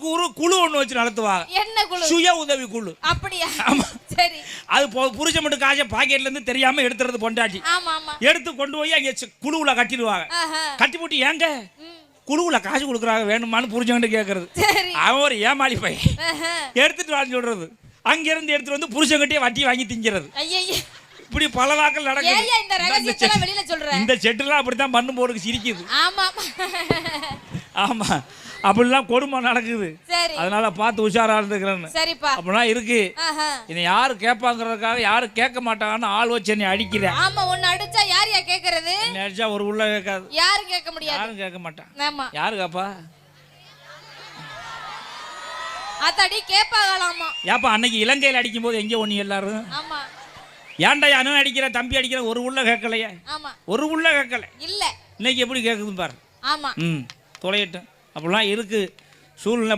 ஊருக்கு ஊரு குழு ஒண்ணு வச்சு நடத்துவாங்க. என்ன குழு? சுய உதவி குழு. அப்படியா? சரி. அது புருஷன் மட்டும் காசை பாக்கெட்ல இருந்து தெரியாம எடுத்துறது பொண்டாட்டி. ஆமா ஆமா. எடுத்து கொண்டு போய் அங்க குழுவுல கட்டிடுவாங்க. கட்டி போட்டு ஏங்க குழுவுல காசு கொடுக்குறாங்க வேணுமான்னு புருஷன்கிட்ட கேட்கறது. அவன் ஒரு ஏமாளி பையன். எடுத்துட்டு வான்னு சொல்றது. அங்க இருந்து எடுத்துட்டு வந்து புருஷன்கிட்டயே வட்டி வாங்கி திங்கிறது. இப்படி பல நாட்கள் நடக்குது. இந்த செட்டுலாம் அப்படித்தான் பண்ணு போடுக்கு சிரிக்குது. ஆமா அப்படிலாம் கொடுமை நடக்குது. அதனால பார்த்து உஷாரா இருந்துக்கிறேன்னு. அப்படிலாம் இருக்கு. இதை யாரு கேட்பாங்கிறதுக்காக யாரு கேட்க மாட்டாங்கன்னு ஆள் வச்சு என்னை அடிக்கிறேன். ஆமா ஒன்னு அடிச்சா யார் கேட்கறது? என்ன அடிச்சா ஒரு உள்ள கேட்காது. யாரும் கேட்க முடியாது. யாரும் கேட்க மாட்டாங்க. ஆமா. யாரு கேப்பா? அத்தடி கேட்பாங்களாமா. ஏப்பா அன்னைக்கு இலங்கையில் அடிக்கும் போது எங்க ஒண்ணு எல்லாரும்? ஆமா. ஏன்டா அண்ணன் அடிக்கிற தம்பி அடிக்கிற ஒரு உள்ள கேட்கலையே. ஆமா. ஒரு உள்ள கேட்கல. இல்ல. இன்னைக்கு எப்படி கேட்குதுன்னு பாரு. ஆமா. தொலையட்டும். அப்படிலாம் இருக்கு சூழ்நிலை.